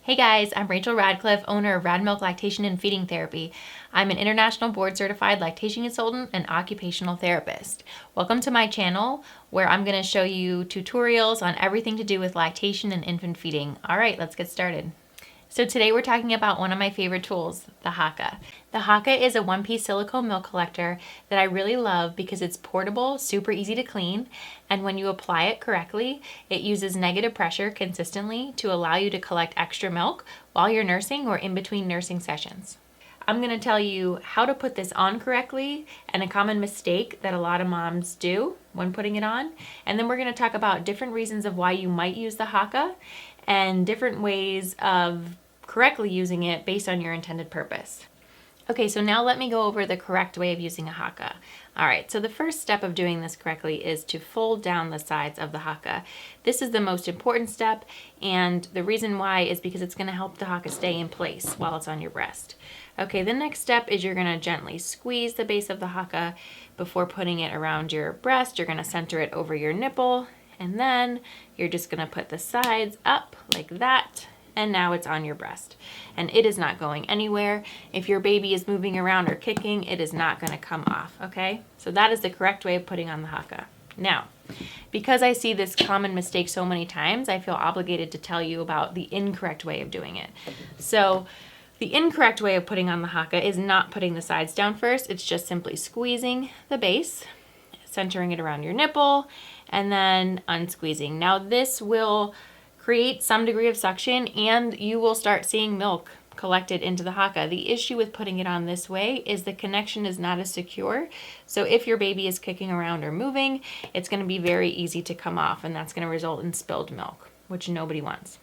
Hey guys, I'm Rachel Radcliffe, owner of Rad Milk Lactation and Feeding Therapy. I'm an international board certified lactation consultant and occupational therapist. Welcome to my channel where I'm going to show you tutorials on everything to do with lactation and infant feeding. All right, let's get started. So today we're talking about one of my favorite tools, the HAAKAA. The HAAKAA is a one-piece silicone milk collector that I really love because it's portable, super easy to clean, and when you apply it correctly, it uses negative pressure consistently to allow you to collect extra milk while you're nursing or in between nursing sessions. I'm going to tell you how to put this on correctly and a common mistake that a lot of moms do when putting it on, and then we're going to talk about different reasons of why you might use the HAAKAA and different ways of correctly using it based on your intended purpose. Okay, so now let me go over the correct way of using a HAAKAA. All right, so the first step of doing this correctly is to fold down the sides of the HAAKAA. This is the most important step, and the reason why is because it's going to help the HAAKAA stay in place while it's on your breast. Okay, the next step is you're going to gently squeeze the base of the HAAKAA before putting it around your breast. You're going to center it over your nipple, and then you're just going to put the sides up like that. And now it's on your breast and it is not going anywhere. If your baby is moving around or kicking, it is not going to come off. Okay, so that is the correct way of putting on the HAAKAA. Now, because I see this common mistake so many times, I feel obligated to tell you about the incorrect way of doing it. So the incorrect way of putting on the HAAKAA is not putting the sides down first. It's just simply squeezing the base, centering it around your nipple, and then unsqueezing. Now this will create some degree of suction and you will start seeing milk collected into the HAAKAA. The issue with putting it on this way is the connection is not as secure. So if your baby is kicking around or moving, it's going to be very easy to come off, and that's going to result in spilled milk, which nobody wants.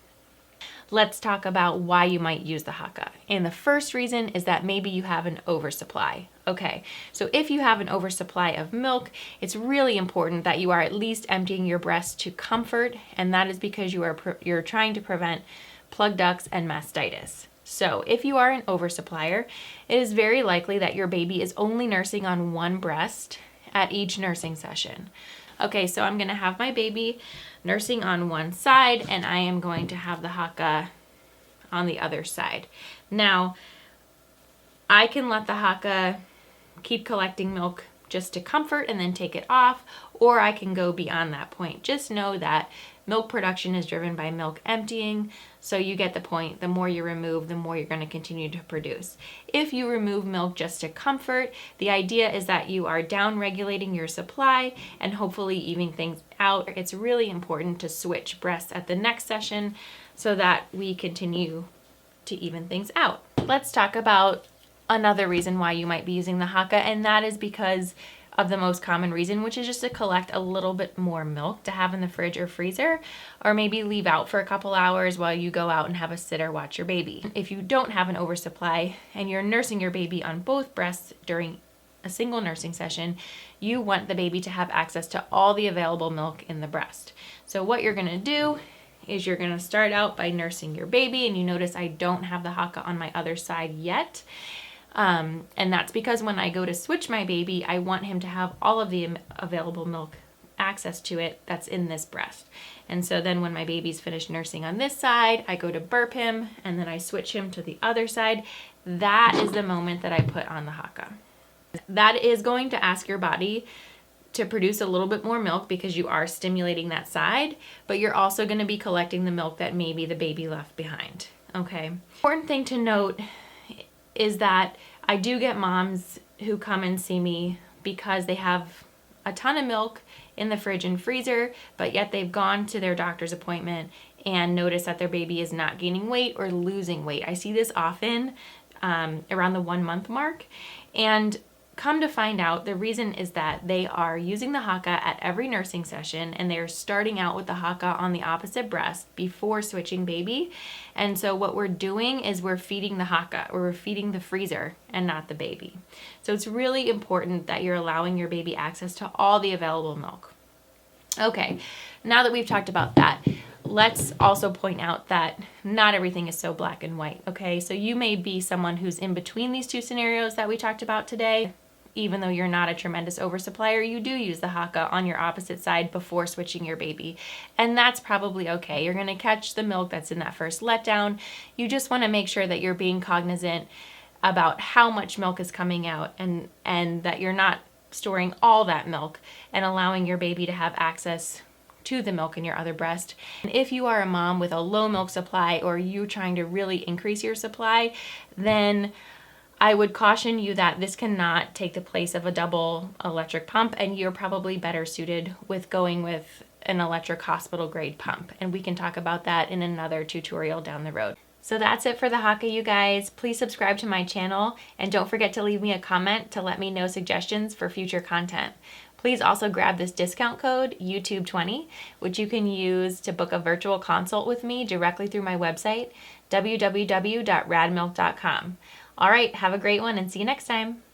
Let's talk about why you might use the HAAKAA. And the first reason is that maybe you have an oversupply. Okay, so if you have an oversupply of milk, it's really important that you are at least emptying your breast to comfort, and that is because you're trying to prevent plug ducts and mastitis. So if you are an oversupplier, it is very likely that your baby is only nursing on one breast at each nursing session. Okay, so I'm going to have my baby nursing on one side, and I am going to have the HAAKAA on the other side. Now, I can let the HAAKAA keep collecting milk just to comfort and then take it off, or I can go beyond that point. Just know that milk production is driven by milk emptying, so you get the point. The more you remove, the more you're going to continue to produce. If you remove milk just to comfort, the idea is that you are down regulating your supply and hopefully evening things out. It's really important to switch breasts at the next session so that we continue to even things out. Let's talk about another reason why you might be using the HAAKAA, and that is because of the most common reason, which is just to collect a little bit more milk to have in the fridge or freezer, or maybe leave out for a couple hours while you go out and have a sitter watch your baby. If you don't have an oversupply and you're nursing your baby on both breasts during a single nursing session, you want the baby to have access to all the available milk in the breast. So what you're gonna do is you're gonna start out by nursing your baby, and you notice I don't have the HAAKAA on my other side yet. And that's because when I go to switch my baby, I want him to have all of the available milk access to it that's in this breast. And so then when my baby's finished nursing on this side, I go to burp him and then I switch him to the other side. That is the moment that I put on the HAAKAA. That is going to ask your body to produce a little bit more milk because you are stimulating that side, but you're also going to be collecting the milk that maybe the baby left behind. Okay. Important thing to note is that I do get moms who come and see me because they have a ton of milk in the fridge and freezer, but yet they've gone to their doctor's appointment and notice that their baby is not gaining weight or losing weight. I see this often around the 1 month mark, and come to find out, the reason is that they are using the HAAKAA at every nursing session, and they're starting out with the HAAKAA on the opposite breast before switching baby. And so what we're doing is we're feeding the HAAKAA, or we're feeding the freezer and not the baby. So it's really important that you're allowing your baby access to all the available milk. Okay, now that we've talked about that, let's also point out that not everything is so black and white, okay? So you may be someone who's in between these two scenarios that we talked about today. even though you're not a tremendous oversupplier, you do use the HAAKAA on your opposite side before switching your baby. And that's probably okay. You're gonna catch the milk that's in that first letdown. You just wanna make sure that you're being cognizant about how much milk is coming out, and that you're not storing all that milk and allowing your baby to have access to the milk in your other breast. And if you are a mom with a low milk supply, or you trying to really increase your supply, then I would caution you that this cannot take the place of a double electric pump, and you're probably better suited with going with an electric hospital grade pump. And we can talk about that in another tutorial down the road. So that's it for the HAAKAA, you guys. Please subscribe to my channel, and don't forget to leave me a comment to let me know suggestions for future content. Please also grab this discount code, YouTube20, which you can use to book a virtual consult with me directly through my website, www.radmilk.com. All right, have a great one and see you next time.